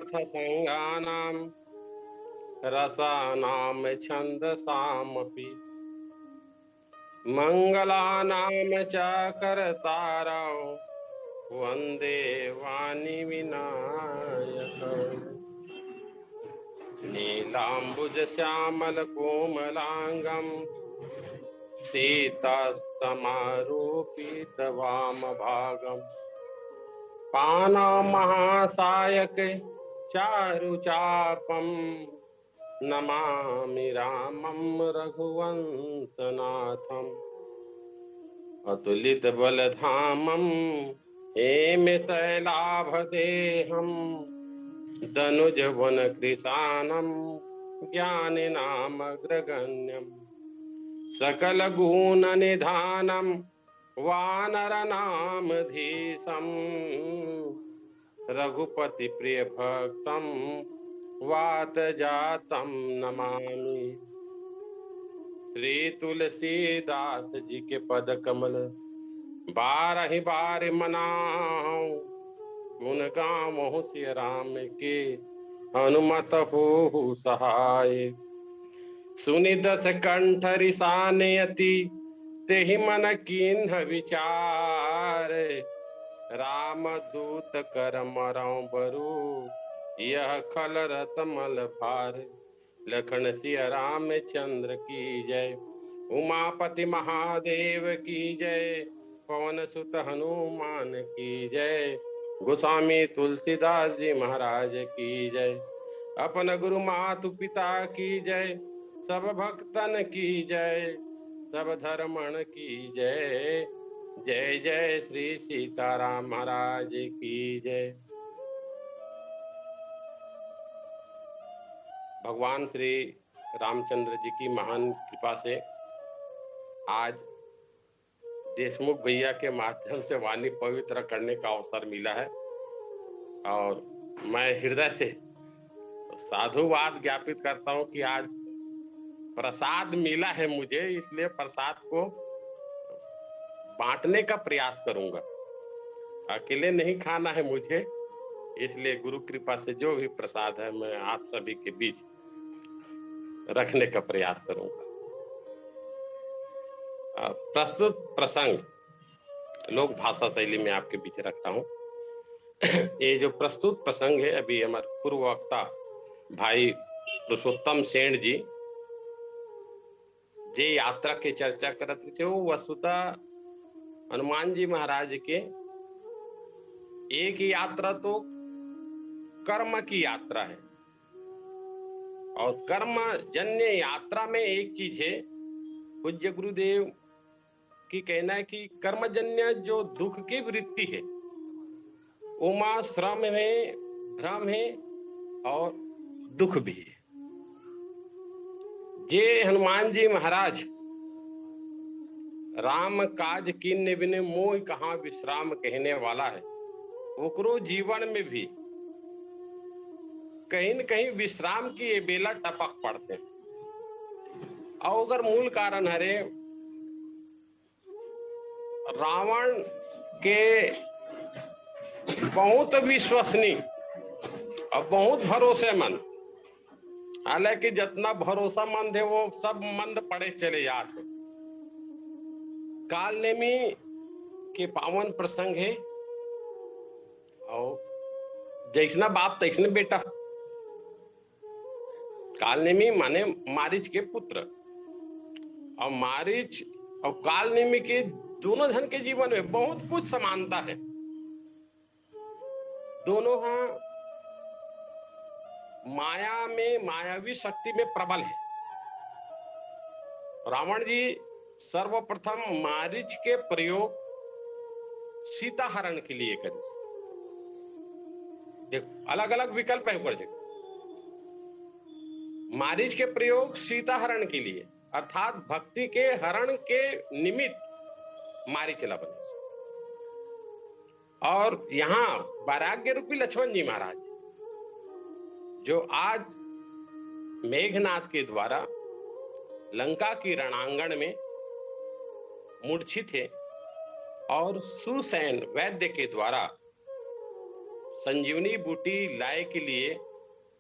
वर्णानामर्थसंज्ञानां रसानां छन्दसामपि मंगलानां च कर्तारौ वन्दे वाणी विनायक। नीलाम्बुजश्यामलकोमलाङ्गं सीतास्तमारोपितवामभागं पानमहासायक चारुचापं नमामि रामं रघुवंशनाथम्। अतुलितबलधामं हेमशैलाभदेहं दनुजवनकृशानं ज्ञानिनामग्रगण्यं सकलगुणनिधानं वानरनामधीशं रघुपतिप्रियभक्तं वातजातं नमामि। श्री तुलसीदास जी के पद कमल बारहि बार मनाऊं, गुण गावहु सिय राम के हनुमत हो सहाय। सुनि दस कंठ रिसाने अति तेहि मन कीन्ह विचार, राम दूत कर मरौ बरु यह खल रतमल भार। लखन सिय रामचंद्र की जय, उमापति महादेव की जय, पवन सुत हनुमान की जय, गोस्वामी तुलसीदास जी महाराज की जय। अपन गुरु मातु पिता की जय, सब भक्तन की जय, सब धर्मन की जय। जय जय श्री सीताराम महाराज की जय। भगवान श्री रामचंद्र जी की महान कृपा से आज देशमुख भैया के माध्यम से वाणी पवित्र करने का अवसर मिला है और मैं हृदय से साधुवाद ज्ञापित करता हूं कि आज प्रसाद मिला है मुझे, इसलिए प्रसाद को बांटने का प्रयास करूंगा। अकेले नहीं खाना है मुझे, इसलिए गुरु कृपा से जो भी प्रसाद है मैं आप सभी के बीच रखने का प्रयास करूंगा। प्रस्तुत प्रसंग लोक भाषा शैली में आपके बीच रखता हूं। ये जो प्रस्तुत प्रसंग है, अभी हमारे पूर्व वक्ता भाई पुरुषोत्तम सेन जी जे यात्रा की चर्चा करते थे, वो वस्तुतः हनुमान जी महाराज के एक यात्रा तो कर्म की यात्रा है, और कर्म जन्य यात्रा में एक चीज है, पूज्य गुरुदेव की कहना है कि कर्मजन्य जो दुख की वृत्ति है, उमा श्रम है, भ्रम है और दुख भी है। जे हनुमान जी महाराज राम काज कीन्य बिने मोह कहाँ विश्राम कहने वाला है, ओकरो जीवन में भी कहीं न कहीं विश्राम की ये बेला टपक पड़ते हैं। और अगर मूल कारण है रावण के बहुत विश्वसनीय और बहुत भरोसेमंद, हालांकि जितना भरोसामंद है वो सब मंद पड़े चले जाते, काल नेमी के पावन प्रसंग है। और जैसना बाप तैसने बेटा। काल नेमी माने मारीच के पुत्र। और मारीच और काल नेमी के दोनों जन के जीवन में बहुत कुछ समानता है। दोनों माया में, मायावी शक्ति में प्रबल है। रावण जी सर्वप्रथम मारीच के प्रयोग सीता हरण के लिए करें। अलग अलग विकल्प है ऊपर। मारीच के प्रयोग सीता हरण के लिए, अर्थात भक्ति के हरण के निमित्त मारीच ला बने। और यहां वैराग्य रूपी लक्ष्मण जी महाराज, जो आज मेघनाथ के द्वारा लंका की रणांगण में मूर्छित थे और सुसैन वैद्य के द्वारा संजीवनी बूटी लाए के लिए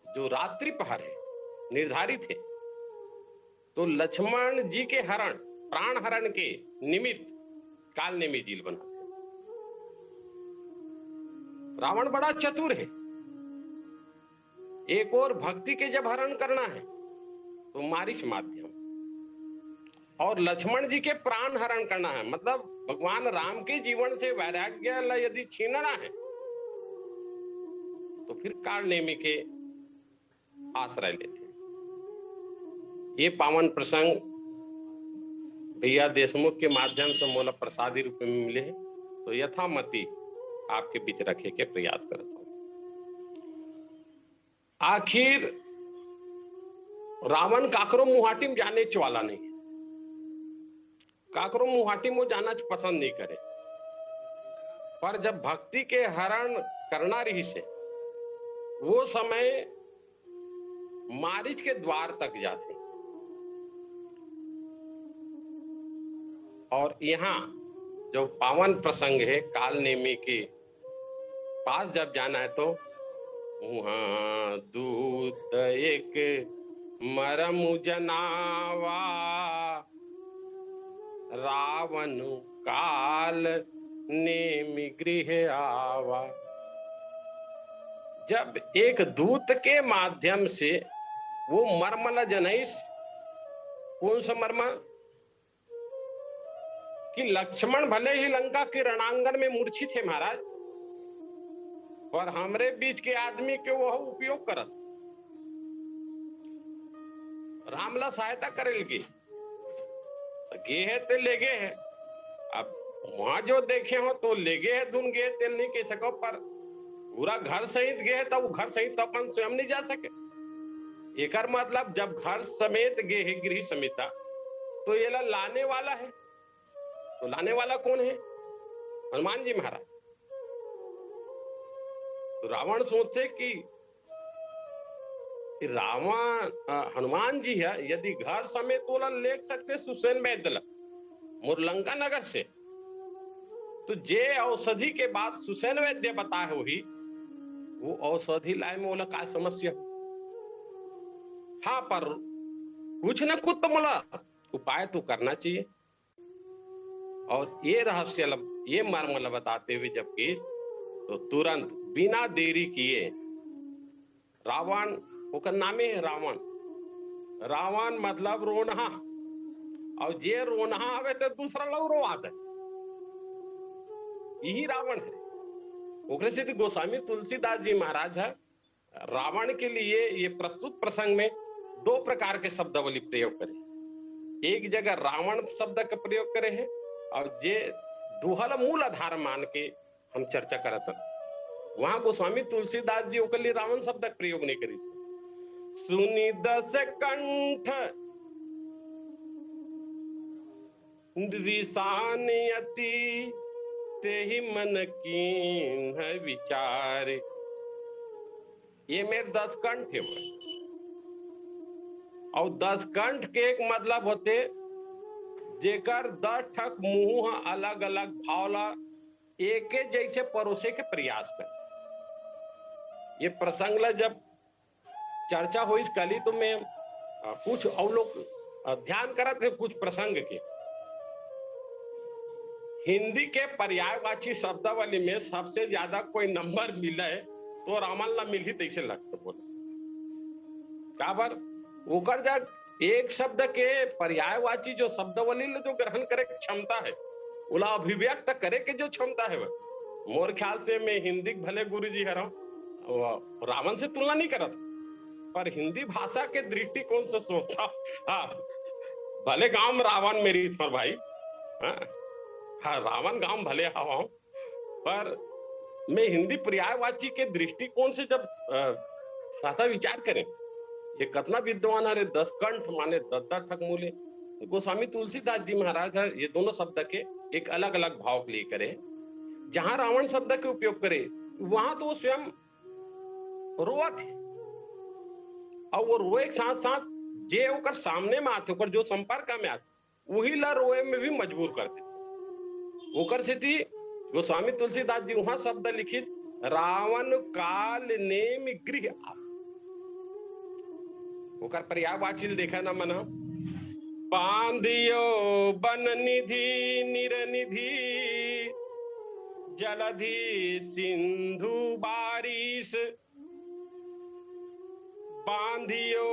जो रात्रि पहर है निर्धारित है, तो लक्ष्मण जी के हरण, प्राण हरण के निमित्त काल नेमी झील बनाते। रावण बड़ा चतुर है। एक और भक्ति के जब हरण करना है तो मारीच माध्यम, और लक्ष्मण जी के प्राण हरण करना है, मतलब भगवान राम के जीवन से वैराग्य यदि छीनना है तो फिर काल नेमी के आश्रय लेते। ये पावन प्रसंग भैया देशमुख के माध्यम से मोला प्रसादी रूप में मिले हैं, तो यथामति आपके बीच रखे के प्रयास करता हूं। आखिर रावण काकरो मुहाटी में जाने वाला नहीं है। काकरो मुहाटी में जाना पसंद नहीं करे, पर जब भक्ति के हरण करना रही से वो समय मारीच के द्वार तक जाते। और यहाँ जो पावन प्रसंग है, काल नेमी के पास जब जाना है तो वहां दूत एक मरम जनावा, रावण काल नेमी गृह आवा। जब एक दूत के माध्यम से वो मर्मला जनैस, कौन सा मर्मा, कि लक्ष्मण भले ही लंका के रणांगण में मूर्छित थे महाराज, पर हमरे बीच के आदमी के वो उपयोग करत, रामला सहायता करेगी। गे है तो ले गए है। अब वहां जो देखे हो तो ले गए है, धुन गए तेल नहीं कह सको, पर पूरा घर सहित गए तो वो घर सहित तो अपन स्वयं नहीं जा सके। एक मतलब जब घर समेत गे है गृह समेता, तो ये लाने वाला है। तो लाने वाला कौन है? हनुमान जी महाराज। तो रावण सोचे कि रावण हनुमान जी है, यदि घर समेत तो ले सकते सुसैन वैद्य मुरलंका नगर से, तो जे औषधि के बाद सुसैन वैद्य बताए हुई वो औषधि लाए में बोला का समस्या। हाँ, पर कुछ ना कुछ तो बोला उपाय तो करना चाहिए। और ये रहस्य, ये मर्म बताते हुए जबकि तो तुरंत बिना देरी किए रावण, ओकर नामे है रावण। रावण मतलब रोनहा, और जे रोनहा आवे तो दूसरा लोग रोवात है, यही रावण है। ओकरे से गोस्वामी तुलसीदास जी महाराज है रावण के लिए ये प्रस्तुत प्रसंग में दो प्रकार के शब्दावली प्रयोग करे। एक जगह रावण शब्द का प्रयोग करे है, और जे दुहल मूल आधार मान के हम चर्चा करत, वहां गोस्वामी तुलसीदास जी ओकर लिए रावण शब्द का प्रयोग नहीं करी। सुनी दस कंठ रिसानयति, तेहि मन कीन विचार। ये मेरे 10 कंठ है। और 10 कंठ के एक मतलब होते जेकर 10 ठक मुंह अलग अलग भावला एक जैसे परोसे के प्रयास कर। ये प्रसंग ला जब चर्चा हुई कली, तो मैं कुछ और लोग ध्यान करत है कुछ प्रसंग के। हिंदी के पर्यायवाची शब्दावली में सबसे ज्यादा कोई नंबर मिले तो रावण ला मिल ही तैसे लगता बोला का बार ओकर जब एक शब्द के पर्यायवाची जो शब्दावली जो ग्रहण करे क्षमता है उला अभिव्यक्त करे के जो क्षमता है वह मोर ख्याल से मैं हिंदी भले गुरु जी हरा रावण से तुलना नहीं करता पर हिंदी भाषा के दृष्टिकोण से सोचता हाँ भले गांव रावण मेरी पर भाई हाँ, हाँ रावण गांव भले हवा पर मैं हिंदी पर्यायवाची के दृष्टिकोण से जब भाषा विचार करें ये कतना विद्वान है 10 कंठ माने 10 ठक मूले गोस्वामी तुलसीदास जी महाराज है ये दोनों शब्द के एक अलग अलग भाव के लिए करे जहां रावण शब्द के उपयोग करे वहां तो वो स्वयं रोआ थे और वो रोए के साथ साथ जे ओकर सामने में आते ओकर जो संपर्क में आते वही ला रोए में भी मजबूर करते थे ओकर से थी गोस्वामी तुलसीदास जी वहां शब्द लिखित रावण काल नेम गृह आप ओकर पर्यायवाची देखा ना मना बांधियो बन निधि निरनिधि जलधि सिंधु बारिश बांधियो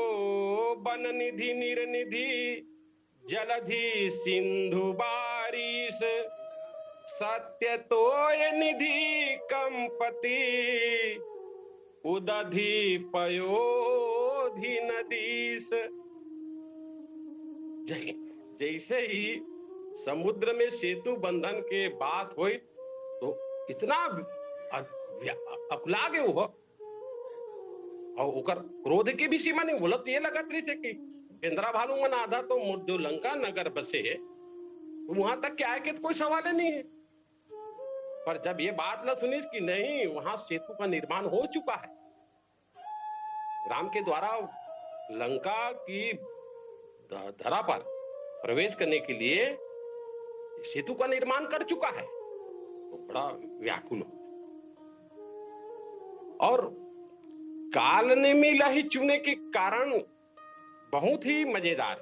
बन निधि निरनिधि जलधि सिंधु बारिश सत्य तोय निधि कंपति उदधि पयोधि नदीस जैसे ही समुद्र में सेतु बंधन के बात हुई तो इतना अकुला गए वो और ओकर क्रोध की भी सीमा नहीं बोलत ये लगत रही थे कि इंदिरा भानु मन आधा तो जो लंका नगर बसे है तो वहां तक क्या है कि कोई सवाल ही नहीं है पर जब ये बात न सुनी कि नहीं वहां सेतु का निर्माण हो चुका है राम के द्वारा लंका की धरा पर प्रवेश करने के लिए सेतु का निर्माण कर चुका है तो बड़ा व्याकुल हो और काल ने मिला ही चुने के कारण बहुत ही मजेदार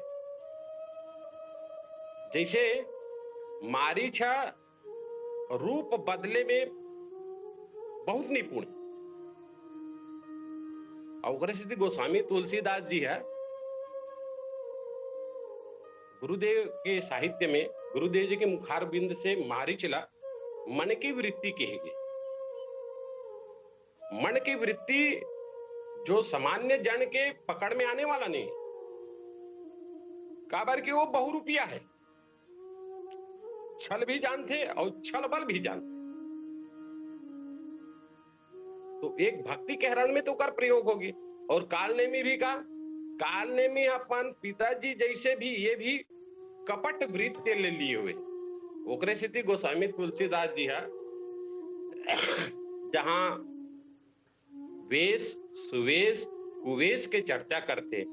जैसे मारीचा रूप बदले में बहुत निपुण और सिद्धि गोस्वामी तुलसीदास जी है गुरुदेव के साहित्य में गुरुदेव जी के मुखार बिंद से मारीचला मन की वृत्ति कहेगी मन की वृत्ति जो सामान्य जन के पकड़ में आने वाला नहीं काबर कि वो बहुरूपिया है छल भी जानते और छल बल भी जानते तो एक भक्ति के हरण में तो कर प्रयोग होगी और कालनेमी भी का कालनेमी अपन पिताजी जैसे भी ये भी कपट वृत्ति ले लिए हुए ओकरे स्थिति गोस्वामी तुलसीदास जी है जहां वेश सुवेश कुवेश के चर्चा करते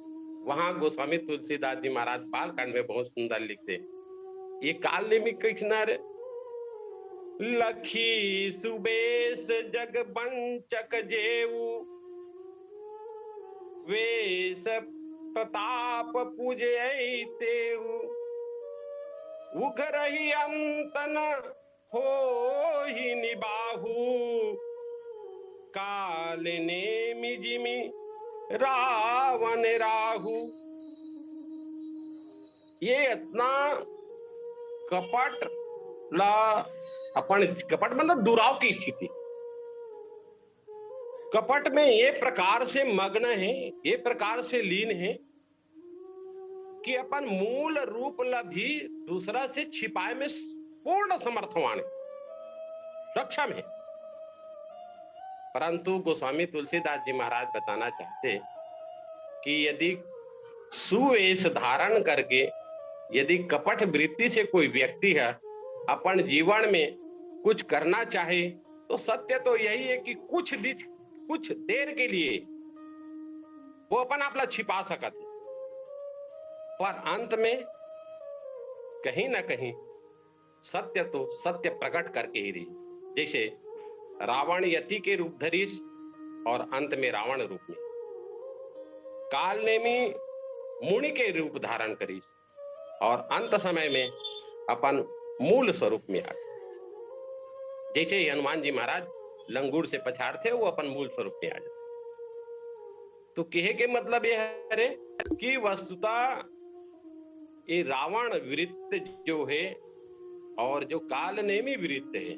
वहां गोस्वामी तुलसीदास जी महाराज बालकांड में बहुत सुंदर लिखते ये कालनेमी कृष्ण लखी सुबेश जग बंचक जेऊ वेश प्रताप पूजय तेऊ उघरही अंतन हो ही निबाहु काल नेमि जिमि रावण राहु ये इतना कपट ला अपन कपट मतलब दुराव की स्थिति कपट में ये प्रकार से मग्न है ये प्रकार से लीन है कि अपन मूल रूप ला भी दूसरा से छिपाए में पूर्ण समर्थवान सक्षम है परंतु गोस्वामी तुलसीदास जी महाराज बताना चाहते कि यदि सुवेश धारण करके यदि कपट वृत्ति से कोई व्यक्ति है अपन जीवन में कुछ करना चाहे तो सत्य तो यही है कि कुछ देर के लिए वो अपन आपला छिपा सकत है पर अंत में कहीं ना कहीं सत्य तो सत्य प्रकट करके ही रही जैसे रावण यति के रूप धरीस और अंत में रावण रूप में कालनेमी मुनि के रूप धारण करीस और अंत समय में अपन मूल स्वरूप में आ जैसे ही हनुमान जी महाराज लंगूर से पछाड़ थे, वो अपन मूल स्वरूप में आ जाते। तो कहे के मतलब ये है रे कि वस्तुतः ये रावण वृत्त जो है और जो काल नेमी वृत्त है,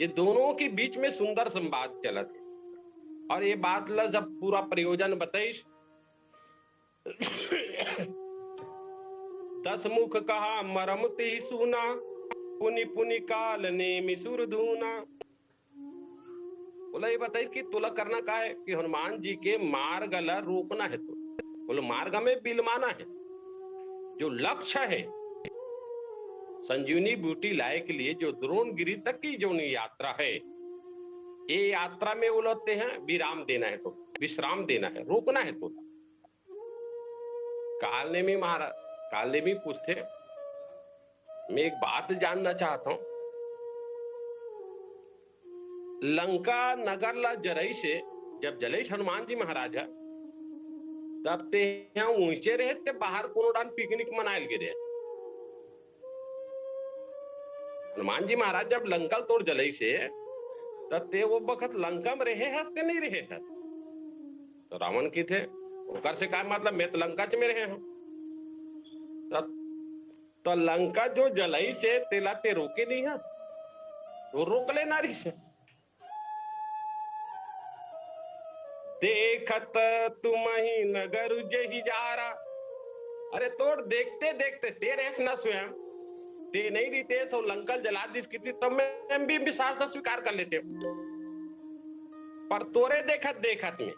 ये दोनों के बीच में सुंदर संवाद चला था। और ये बात ला जब पूरा प्रयोजन बताइश, 10 मुख कहा मरम ते सुना, पुनि पुनि काल नेमि सुर धूना। बोला ये बताइए कि तुला करना का है कि हनुमान जी के मार्ग ला रोकना है। तो बोलो मार्ग में बिलमाना है, जो लक्ष्य है संजीवनी बूटी लाए के लिए जो द्रोणगिरी तक की जो यात्रा है, ये यात्रा में उलझते हैं, विराम देना है, तो विश्राम देना है, रोकना है। तो कालनेमी महाराज, कालनेमी पूछते, मैं एक बात जानना चाहता हूं, लंका नगर ला जरई से जब जलेश हनुमान जी महाराज है, तब ते यहाँ ऊंचे रहे ते बाहर कोनो डान पिकनिक मनायल गे रहे। हनुमान जी महाराज जब लंका तोड़ जलई से तब ते वो बखत लंका में रहे हैं ते नहीं रहे हैं। तो रावण की थे ओकर से का मतलब, मैं तो लंका में रहे हूं। तब तो लंका जो जलई से तेला ते रोके नहीं है, तो रोक ले नारी से। देखत तुम ही नगर जही जारा, अरे तोड़ देखते देखते तेरे न स्वयं ते नहीं रीते तो लंका जला दी की थी, तब मैं भी विशाल से स्वीकार कर लेते हो। पर तोरे देखत देखत में,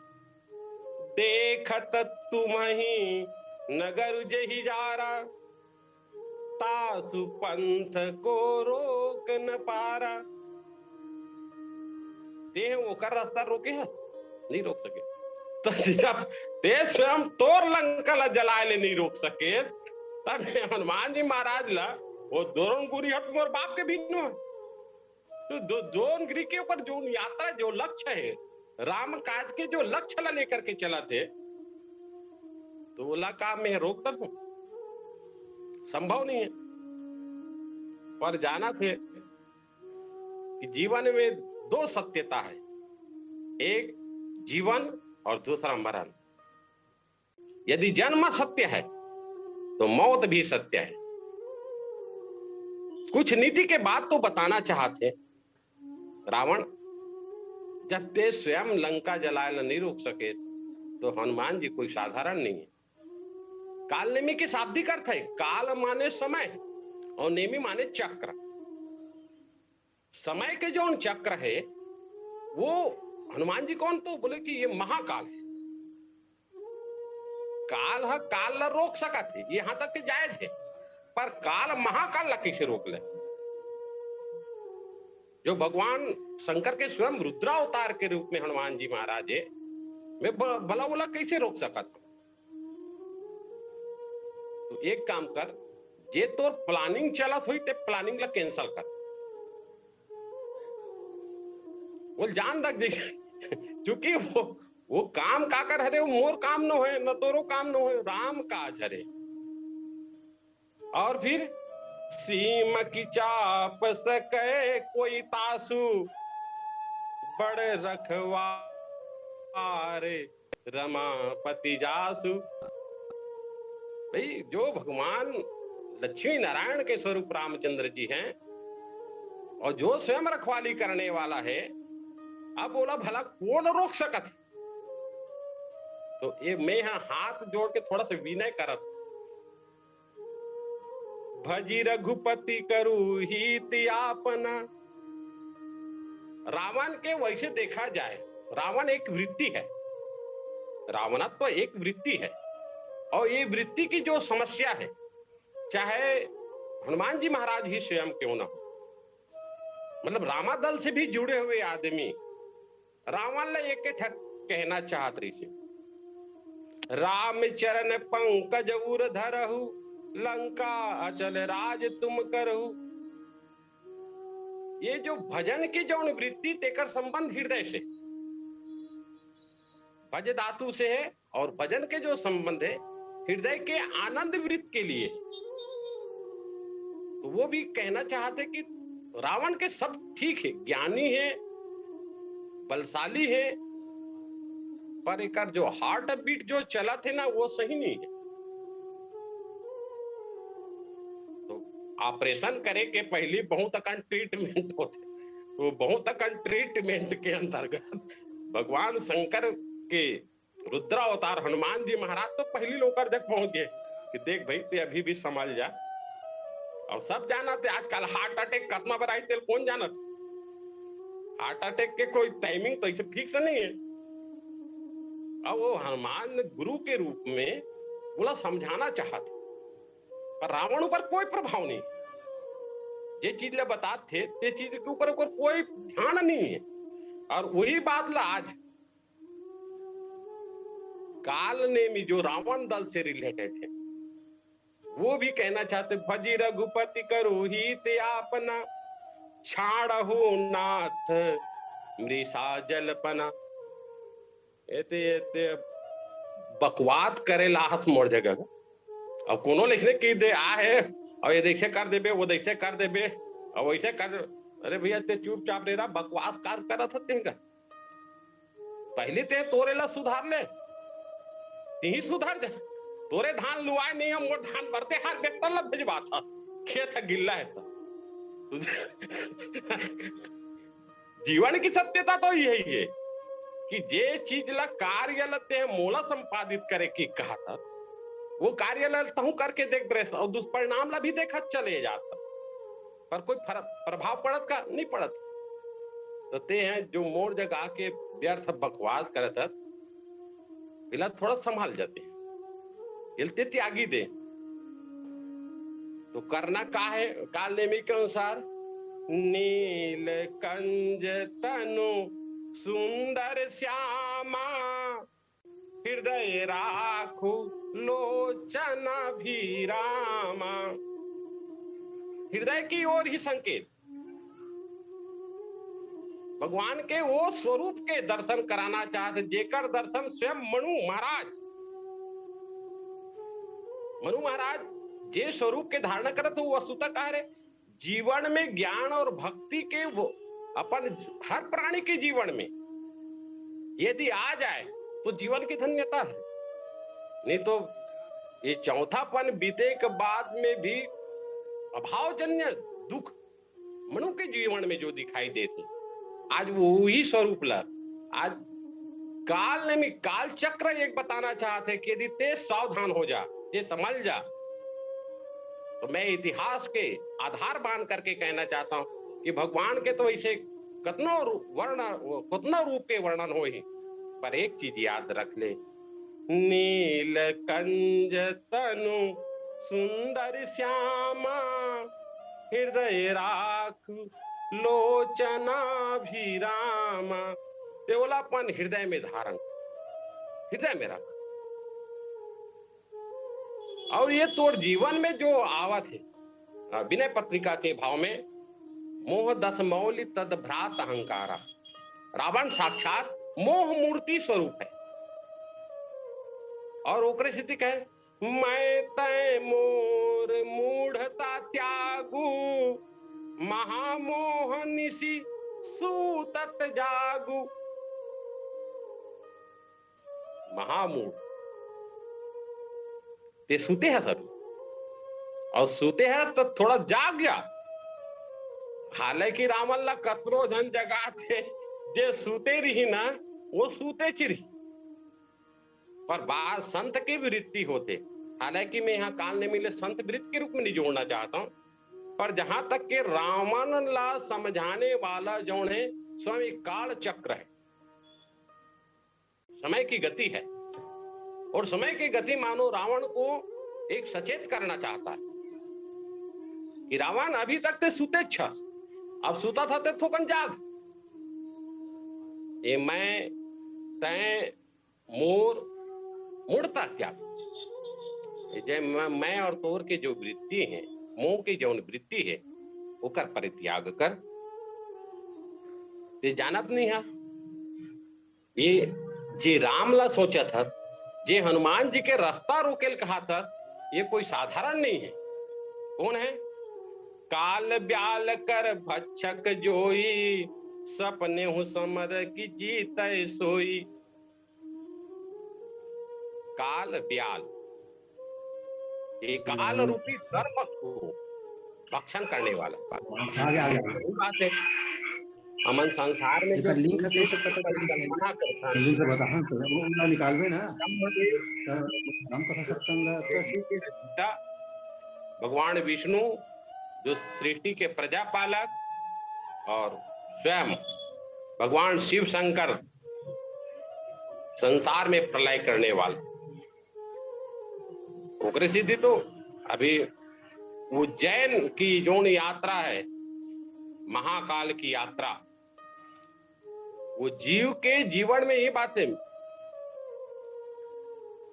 देखत तुम ही नगर जही जारा, तासु पंथ को रोक न पारा। ते वो कर रास्ता रोके है, नहीं रोक सके। तो जब ते स्वयं तोर लंका ला जलाए ले नहीं रोक सके, तब हनुमान जी महाराज ला वो द्रोणगिरी हट मोर बाप के भिन्न है। तो द्रोणगिरी के ऊपर जो यात्रा, जो लक्ष्य है, राम काज के जो लक्ष्य ला लेकर के चला थे, तो बोला काम में रोक कर संभव नहीं है। पर जाना थे कि जीवन में 2 सत्यता है, एक जीवन और दूसरा मरण। यदि जन्म सत्य है तो मौत भी सत्य है। कुछ नीति के बाद तो बताना चाहते रावण, जब ते स्वयं लंका जलाए नहीं रोक सके, तो हनुमान जी कोई साधारण नहीं है। काल नेमी के शाब्दिक अर्थ है, काल माने समय और नेमी माने चक्र। समय के जो चक्र है वो हनुमान जी कौन, तो बोले कि ये महाकाल है। काल है, काल ला रोक सका थे, यहां तक के जायज है, पर काल महाकाल ला कैसे रोक ले। जो भगवान शंकर के स्वयं रुद्रावतार के रूप में हनुमान जी महाराज है, मैं भला बोला कैसे रोक सका था। तो एक काम कर, जे तोर प्लानिंग चलत हुई ते प्लानिंग ला कैंसल कर, बोल जान रख जैसे क्योंकि वो काम का कर हरे, वो मोर काम न होए, न तोरो काम न होए, राम काज हरे। और फिर सीम की चाप सके कोई तासु, बड़े रखवारे रमापति जासु। भाई जो भगवान लक्ष्मी नारायण के स्वरूप रामचंद्र जी हैं और जो स्वयं रखवाली करने वाला है, अब बोला भला कौन रोक सकत। तो ये मैं यहां हाथ जोड़ के थोड़ा सा विनय करत, भजी रघुपति करू हित आपना। रावण के वैसे देखा जाए, रावण एक वृत्ति है, रावणत्व तो एक वृत्ति है, और ये वृत्ति की जो समस्या है, चाहे हनुमान जी महाराज ही स्वयं क्यों ना हो, मतलब रामादल से भी जुड़े हुए आदमी रावण ला एक ठक कहना चाहत रही से, राम चरण पंकज उर धरहु, लंका अचल राज तुम करहु। ये जो भजन की जो वृत्ति तेकर संबंध हृदय से, भज धातु से है, और भजन के जो संबंध है हृदय के आनंद वृत्त के लिए। तो वो भी कहना चाहते कि रावण के सब ठीक है, ज्ञानी है, बलशाली है, पर एक जो हार्ट बीट जो चला थे ना वो सही नहीं है। तो ऑपरेशन करे के पहले बहुत अकन ट्रीटमेंट होते, वो बहुत अकन ट्रीटमेंट के अंतर्गत भगवान शंकर के रुद्र अवतार हनुमान जी महाराज तो पहली लोकर जग पहुंच गए कि देख भाई ते अभी भी संभल जा। और सब जाना थे आजकल हार्ट अटैक कितना बड़ा तेल कौन जाना था? हार्ट अटैक के कोई टाइमिंग तो इसे फिक्स नहीं है। अब वो हनुमान गुरु के रूप में बोला समझाना चाहते, पर रावण ऊपर कोई प्रभाव नहीं, जे चीज ले बताते थे ते चीज के ऊपर कोई ध्यान नहीं है। और वही बात ला आज काल नेमी जो रावण दल से रिलेटेड है वो भी कहना चाहते, भजी रघुपति करो ही ते आपना, छाड़हु नाथ मृषा जलपना। एते एते बकवाद करे लाहस मोर जगह। अब कोनो लिखने की दे आ है और ये देखे कर देबे, वो देखे कर देबे और वैसे कर। अरे भैया ते चुपचाप रह रहा, बकवास कार कर था तेगा। पहले ते तोरे ला सुधार ले, ही सुधार जा। तोरे धान लुआए नहीं, हम मोर धान भरते हाथ बेटा ला भेजवा था, खेत गिल्ला है था। जीवन की सत्यता तो यही है कि जे चीज ला कार्य लते मोला संपादित करे की कहा था वो कार्य लता हूं करके देख रहे और दुष्परिणाम ला भी देखा चले जाता, पर कोई प्रभाव पड़त का नहीं पड़त। तो ते हैं जो मोर जगह आके व्यर्थ बकवास करता, इला थोड़ा संभाल जाते हैं, हिलते त्यागी दे। तो करना का है काल नेमी के अनुसार, नील कंज तनु सुंदर श्यामा, हृदय राखु लोचन भीरामा। हृदय की ओर ही संकेत, भगवान के वो स्वरूप के दर्शन कराना चाहते जेकर दर्शन स्वयं मनु महाराज जे स्वरूप के धारणा करत वो वस्तुतः कह रहे जीवन में ज्ञान और भक्ति के वो अपन हर प्राणी के जीवन में यदि आ जाए तो जीवन की धन्यता है। नहीं तो ये चौथापन बीते के बाद में भी अभावजन्य दुख मनु के जीवन में जो दिखाई देते, आज वो ही स्वरूप ला। आज काल ने काल चक्र एक बताना चाहते कि यदि ते सावधान हो जा, ते समझ जा, तो मैं इतिहास के आधार बांध करके कहना चाहता हूं कि भगवान के तो ऐसे कितनो रूप के वर्णन हो ही, पर एक चीज याद रख ले, नील कंज तनु सुंदर श्यामा, हृदय राख लोचना भीरामा। तेवलापन हृदय में धारण, हृदय में रख। और ये तोर जीवन में जो आवत है विनय पत्रिका के भाव में, मोह दस मौलि तद भ्रात अहंकारा। रावण साक्षात मोह मूर्ति स्वरूप है और ओकरे स्थिति कहे, मैं तय मोर मूढ़ता त्यागू, महामोह निसी सूतत जागू। महामूढ़ ते सूते हैं सब, और सूते हैं तो थोड़ा जाग गया। हालांकि रावण ला कतरो धन जगा थे, जे सूते रही ना वो सूते चिरी, पर बात संत की वृत्ति होते। हालांकि मैं यहाँ काल ने मिले संत वृत्ति के रूप में नहीं जोड़ना चाहता हूं, पर जहां तक के रावण ला समझाने वाला जो है स्वयं काल चक्र है, समय की गति है। और समय की गति मानो रावण को एक सचेत करना चाहता है कि रावण अभी तक ते सूते छा, अब सूता था ते थोकन जाग। ये मैं तय मोर मुड़ता त्याग, जय मैं और तोर के जो वृत्ति है, मोह की जो वृत्ति है, ओकर परित्याग कर। ते जानत नहीं है ये जे रामला सोचा था, जे हनुमान जी के रास्ता रोकेल कहा था, ये कोई साधारण नहीं है। कौन है? काल ब्याल कर भक्षक जोई, सपने हूँ समर की जीत सोई। काल ब्याल, ये काल रूपी सर्प को भक्षण करने वाला वही बात है। अमन संसार में जो लिंक देव कैसे की पता परिकल्पना करता है, लिंक बता हाँ तो वो निकालबे ना ब्रह्मदेव राम कथा सत्संग सृष्टि के रचयिता भगवान विष्णु जो सृष्टि के प्रजापालक, और स्वयं भगवान शिव शंकर संसार में प्रलय करने वाला। उग्र सिद्धि तो अभी उज्जैन की जो यात्रा है, महाकाल की यात्रा, वो जीव के जीवन में ये बात है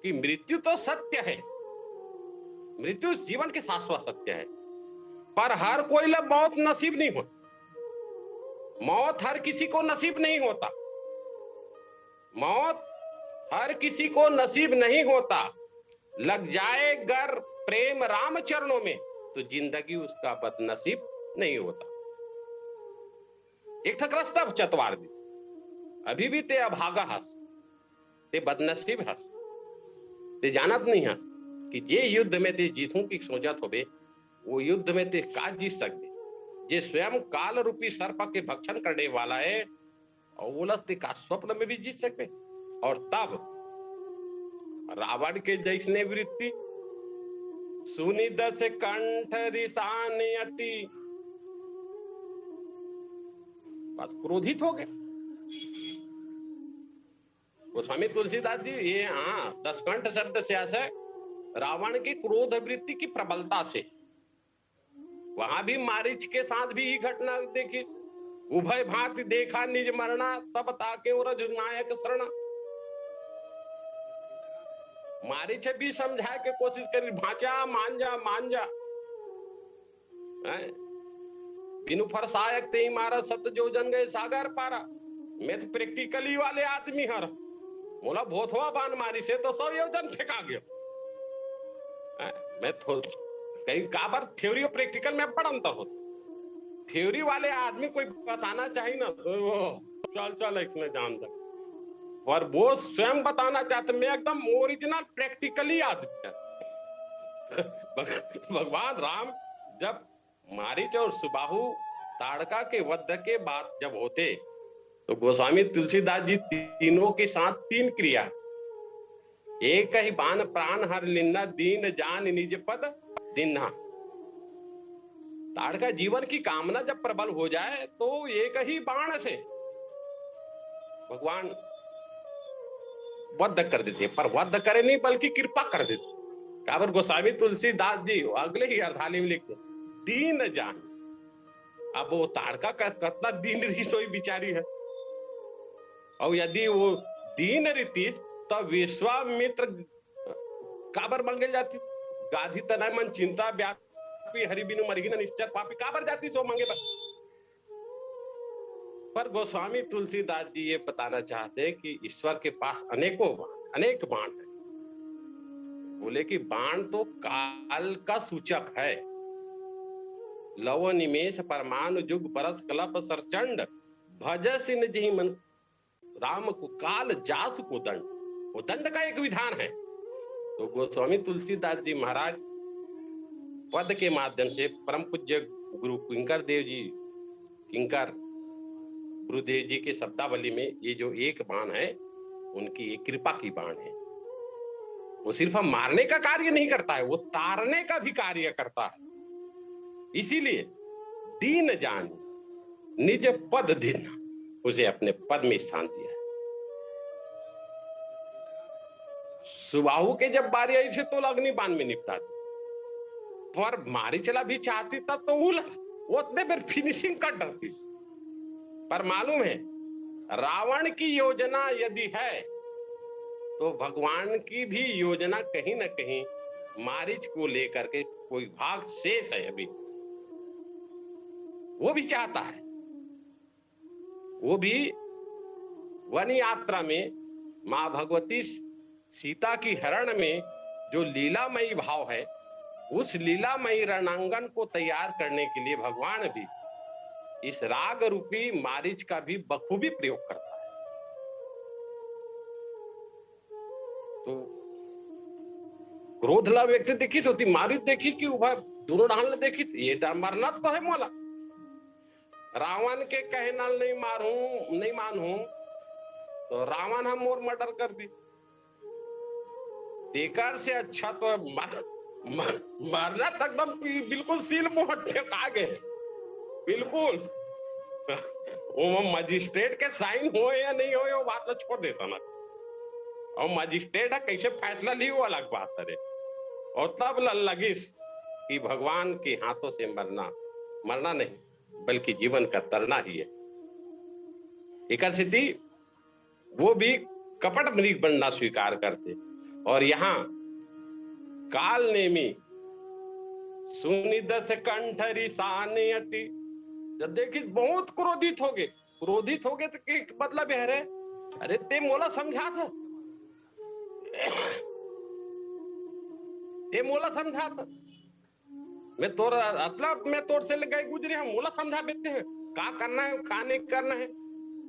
कि मृत्यु तो सत्य है, मृत्यु जीवन के शाश्वत सत्य है, पर हर कोई ला मौत नसीब नहीं होता। मौत हर किसी को नसीब नहीं होता, मौत हर किसी को नसीब नहीं होता। लग जाए गर प्रेम राम चरणों में तो जिंदगी उसका बदनसीब नहीं होता। एक ठक रास्ता चतवार दिस अभी भी ते अभागा हस, ते बदनसीब हस, ते जानत नहीं हस कि जे युद्ध में ते जीतूं की सोचत होबे, वो युद्ध में ते का जीत सकते, जे स्वयं काल रूपी सर्प के भक्षण करने वाला है, और वो लगते का स्वप्न में भी जीत सकते। और तब रावण के जैसने वृत्ति सुनी दस कंठ रिसान अति, बस क्रोधित हो गए। गोस्वामी तुलसीदास जी ये दसकंठ शब्द से ऐसा रावण की क्रोध वृत्ति की प्रबलता से, वहां भी मारीच के साथ भी ही घटना देखी। उभय भांति देखा निज मरना, तब ताके नायक शरणा। मारीच भी समझाए के कोशिश करी, भांचा मान जा मान जा, बिनु फरसायक ते मारा सत जो जन गए सागर पारा। मैं तो प्रैक्टिकली वाले आदमी हर मोला भोथवा बान मारी से तो 100 योजन फेंका गया। मैं तो कहीं काबर थ्योरी और प्रैक्टिकल में बड़ा अंतर होता। थ्योरी वाले आदमी कोई बताना चाहिए ना तो चल चल इसने जानता, और वो स्वयं बताना चाहते मैं एकदम ओरिजिनल प्रैक्टिकली आदमी है। भगवान राम जब मारीच और सुबाहु ताड़का के वध के बाद जब होते, तो गोस्वामी तुलसीदास जी तीनों के साथ 3 क्रिया, एक ही बाण प्राण हर लिन्ना, दीन जान निज पद दिन्ना। ताड़का जीवन की कामना जब प्रबल हो जाए तो एक ही बाण से भगवान वध कर देते, पर वध करे नहीं बल्कि कृपा कर देते। काबर गोस्वामी तुलसीदास जी अगले ही अर्धाली में लिखते दीन जान। अब वो ताड़का का कितना दीन रही सोई बिचारी है, और यदि वो दीन रीति तब विश्वामित्र काबर मंगल जाती, गाधी तनय मन चिंता व्यापी, हरि बिनु मरगिन निश्चर पापी, काबर जाती सो मंगे पर गोस्वामी तुलसीदास जी ये बताना चाहते हैं कि ईश्वर के पास अनेकों बाण, अनेक बाण है। बोले कि बाण तो काल का सूचक है, लव निमेश परमाणु जुग परस कलप सरचंड, भजस निजहि मन राम को काल जास को दंड। वो दंड का एक विधान है। तो गोस्वामी तुलसीदास जी महाराज पद के माध्यम से परम पूज्य गुरु किंकर देव जी, किंकर गुरुदेव जी के शब्दावली में ये जो एक बाण है, उनकी एक कृपा की बाण है। वो सिर्फ हम मारने का कार्य नहीं करता है, वो तारने का भी कार्य करता है। इसीलिए दीन जान निज पद दिन, उसे अपने पद में स्थान दिया है। सुबाहु के जब बारी आई से तो अग्नि बाण में निपटा दी, पर मारीचला भी चाहती तब तो वो उतने फिर फिनिशिंग कर डरती। पर मालूम है रावण की योजना यदि है तो भगवान की भी योजना कहीं ना कहीं मारीच को लेकर के कोई भाग शेष है। अभी वो भी चाहता है, वो भी वन यात्रा में मां भगवती सीता की हरण में जो लीलामयी भाव है, उस लीलामयी रणांगन को तैयार करने के लिए भगवान भी इस राग रूपी मारीच का भी बखूबी प्रयोग करता है। तो क्रोध ला व्यक्ति देखी होती मारीच देखी कि उभय दोनों ढाल देखी ये मरना तो है मोला। रावण के कहना नहीं मानू तो रावण हम मोर मर्डर कर दी। देकर से अच्छा तो मारना तक एकदम बिल्कुल सील मोहट आ गए बिल्कुल। वो मजिस्ट्रेट के साइन हो या नहीं हो वो बात तो छोड़ देता ना, और मजिस्ट्रेट है कैसे फैसला ली वो अलग बात है। और तब लगिस कि भगवान के हाथों से मरना नहीं बल्कि जीवन का तरना ही है। एक सिद्धि वो भी कपट मृग बनना स्वीकार करते। और यहाँ काल नेमी सुनिदस कंठरी सानयति, जब देखी बहुत क्रोधित हो गए तो मतलब है रे अरे ते मोला समझा था मैं तोर से गए गुजरे हम मोला समझा देते हैं का करना है का नहीं करना है।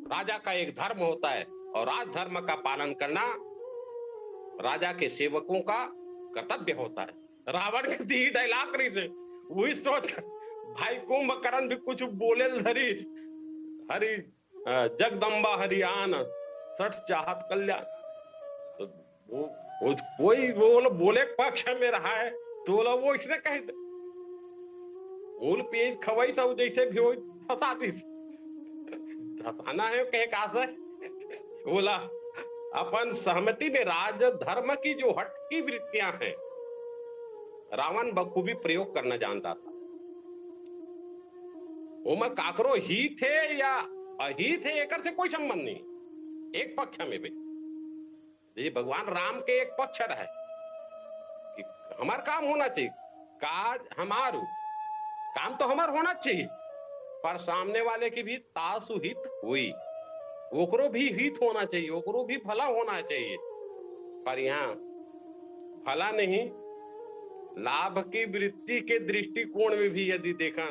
राजा का एक धर्म होता है और राज धर्म का पालन करना राजा के सेवकों का कर्तव्य होता है। रावण के दी डायलॉग रही से वही सोच भाई कुंभकर्ण भी कुछ बोले धरी हरि जगदम्बा हरियान सठ चाहत कल्याण। तो वो कोई वो बोले पक्ष में रहा है तो वो इसने कह दे मूल पेज खवई सब जैसे भी हो फंसा दी धसाना है कहे कासा बोला अपन सहमति में राज धर्म की जो हटकी वृत्तियां हैं रावण बखूबी प्रयोग करना जानता था। वो काकरो ही थे या अही थे एक से कोई संबंध नहीं, एक पक्ष में भाई भगवान राम के एक पक्ष रहे कि हमार काम होना चाहिए, काज हमारू काम तो हमार होना चाहिए पर सामने वाले की भी तासु हित हुई ओकरो भी हित होना चाहिए ओकरो भी भला होना चाहिए। पर यहाँ भला नहीं लाभ की वृत्ति के दृष्टिकोण में भी यदि देखा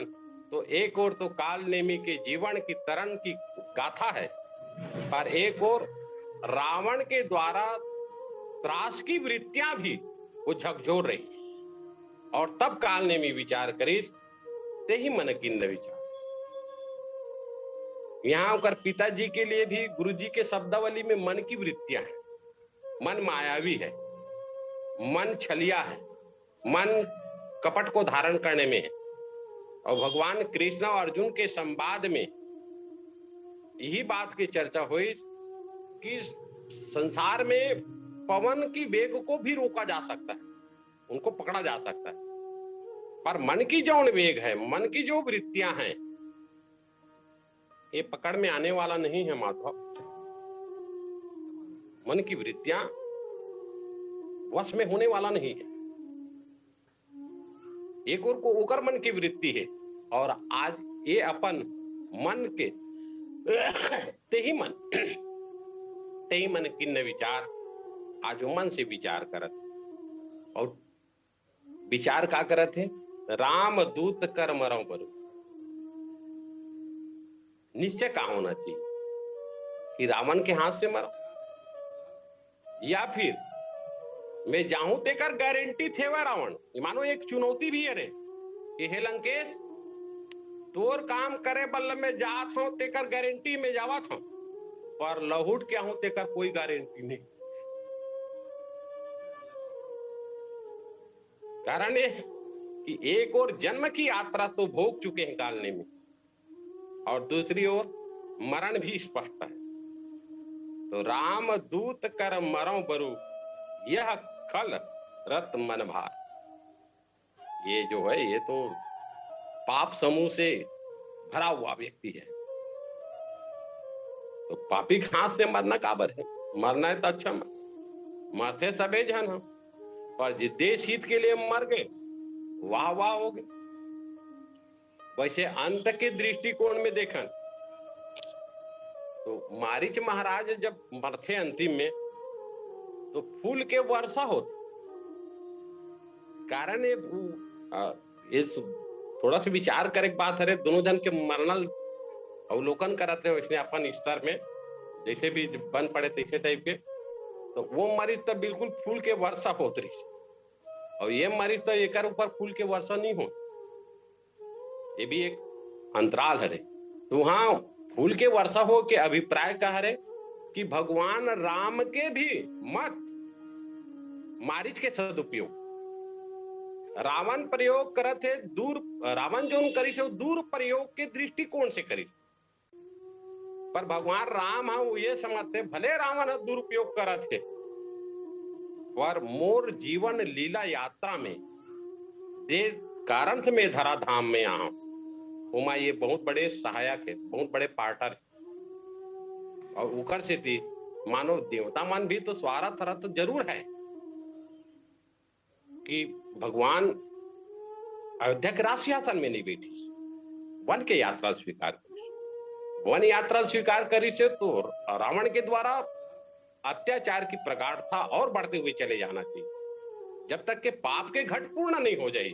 तो एक और तो काल नेमी के जीवन की तरन की गाथा है पर एक और रावण के द्वारा त्रास की वृत्तियां भी वो झकझोर रही। और तब काल नेमी विचार करीस ते ही मन की न विचार। यहाँ होकर पिताजी के लिए भी गुरुजी के शब्दावली में मन की वृत्तियां हैं। मन मायावी है, मन छलिया है, मन कपट को धारण करने में है। और भगवान कृष्ण और अर्जुन के संवाद में यही बात की चर्चा हुई कि संसार में पवन की वेग को भी रोका जा सकता है, उनको पकड़ा जा सकता है, पर मन की जो वेग है, मन की जो वृत्तियां हैं, ये पकड़ में आने वाला नहीं है माधव। मन की वृत्तियां वश में होने वाला नहीं है। एक और को ओकर मन की वृत्ति है और आज ये अपन मन के ते ही मन किन्न विचार आज मन से विचार करत और विचार का करत है राम दूत कर मरो बरु। निश्चय का होना चाहिए कि रावण के हाथ से मरो या फिर मैं जाऊं तेकर गारंटी थे वह रावण। मानो एक चुनौती भी है रे कि हे लंकेश तोर काम करे बल्ल में जात हूं तेकर गारंटी में जावत हूं पर लहुट क्या हूं तेकर कोई गारंटी नहीं। कारण ये कि एक और जन्म की यात्रा तो भोग चुके हैं कालने में और दूसरी ओर मरण भी स्पष्ट है। तो राम दूत कर मरो बरु यह खल रत मन भार। ये जो है ये तो पाप समूह से भरा हुआ व्यक्ति है। तो पापी घास से मरना काबर है, मरना है तो अच्छा मरते सबे जन हम पर जिस देश हित के लिए मर गए वाह वाह हो गए। वैसे अंत के दृष्टिकोण में देखा तो मारीच महाराज जब मरते अंतिम में तो फूल के वर्षा होती कारण ये थोड़ा सा विचार करे बात हरे दोनों जन के मरनल अवलोकन करत रहे वैसे अपन स्तर में जैसे भी बन पड़े तैसे टाइप के, तो वो मरीज तब बिल्कुल फूल के वर्षा होत रही और ये मरीज तो एक ऊपर फूल के वर्षा नहीं हो, ये भी एक अंतराल हरे। तो वहां फूल के वर्षा हो के अभिप्राय का हरे कि भगवान राम के भी मत मारिच के सदुपयोग रावण प्रयोग करत है दूर, रावण जो करी से दूर प्रयोग के दृष्टिकोण से करी, पर भगवान राम है वो ये समझते भले रावण दुरुपयोग करत है पर मोर जीवन लीला यात्रा में दे कारण से मैं धरा धाम में आऊं उमा ये बहुत बड़े सहायक है, बहुत बड़े पार्टनर है। और उकर से थी मानो देवता मन भी तो स्वार्थ रथ जरूर है कि भगवान अयोध्या के राज सिंहासन में नहीं बैठी, वन के यात्रा स्वीकार करी, वन यात्रा स्वीकार करी से तो रावण के द्वारा अत्याचार की प्रगाढ़ता और बढ़ते हुए चले जाना चाहिए। जब तक के पाप के घट पूर्ण नहीं हो जाए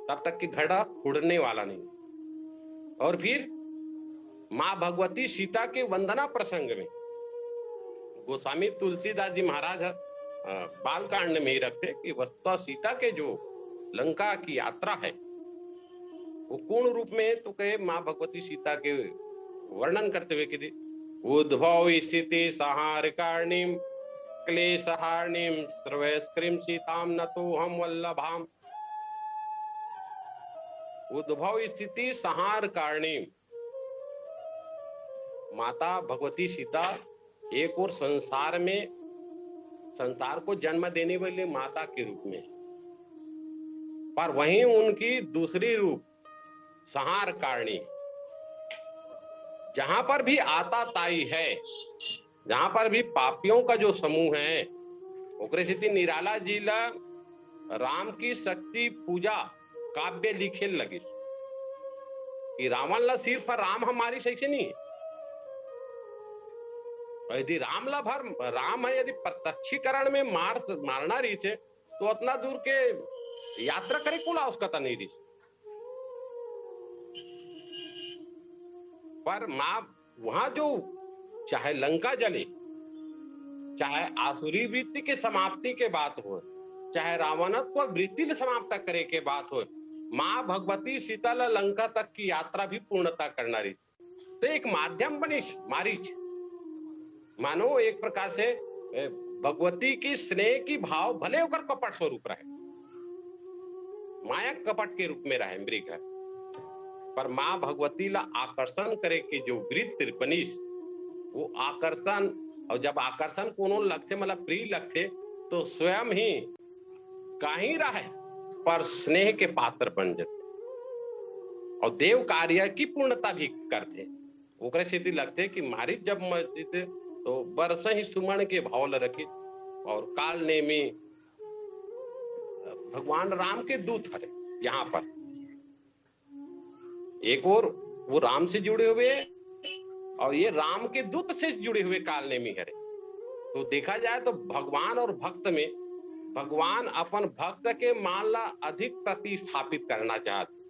तब तक के घड़ा उड़ने वाला नहीं। और फिर मां भगवती सीता के वंदना प्रसंग में गोस्वामी तुलसीदास जी महाराज बाल कांड में ही रखते कि वस्तुतः सीता के जो लंका की यात्रा है वो पूर्ण रूप में तो कहे मां भगवती सीता के वर्णन करते हुए कि उद्भव स्थिति संहार कारणीम क्लेश हारणीम सर्वस्क्रीम सीताम न तो हम वल्लभाम। उद्भव स्थिति संहार कारणीम, माता भगवती सीता एक और संसार में संसार को जन्म देने वाली माता के रूप में, पर वहीं उनकी दूसरी रूप संहार कारणी, जहां पर भी आता ताई है, जहां पर भी पापियों का जो समूह है ओकरे स्थिति निराला जी ला राम की शक्ति पूजा काव्य लिखे लगे कि रावण ला सिर्फ राम हमारी शैक्षी नहीं है, यदि राम ला भर राम है यदि प्रत्यक्षीकरण में मारना रही है तो उतना दूर के यात्रा करे कुल आवश्यकता नहीं रही। पर मां वहां जो चाहे लंका जले, चाहे आसुरी वृत्ति के समाप्ति के बात हो, चाहे रावणत्व वृत्ति समाप्त करे के बात हो, मां भगवती सीता लंका तक की यात्रा भी पूर्णता करना रही। तो एक माध्यम बनी मारीच, मानो एक प्रकार से भगवती की स्नेह की भाव भले होकर कपट स्वरूप रहे, माया कपट के रूप में रहे मृग, पर मां भगवती ला आकर्षण करे के जो वृत्ति बनीस वो आकर्षण, और जब आकर्षण कोनो लगते मतलब प्रिय लगते तो स्वयं ही कहीं रहे पर स्नेह के पात्र बन जाते और देव कार्य की पूर्णता भी करते। ओकरे से लगते कि मारी जब मस्जिद तो बरस ही सुमन के भाव रखे और काल नेमी भगवान राम के दूत हरे। यहाँ पर एक और वो राम से जुड़े हुए और ये राम के दूत से जुड़े हुए काल नेमी हरे। तो देखा जाए तो भगवान और भक्त में भगवान अपन भक्त के मान ला अधिक प्रतिस्थापित करना चाहते,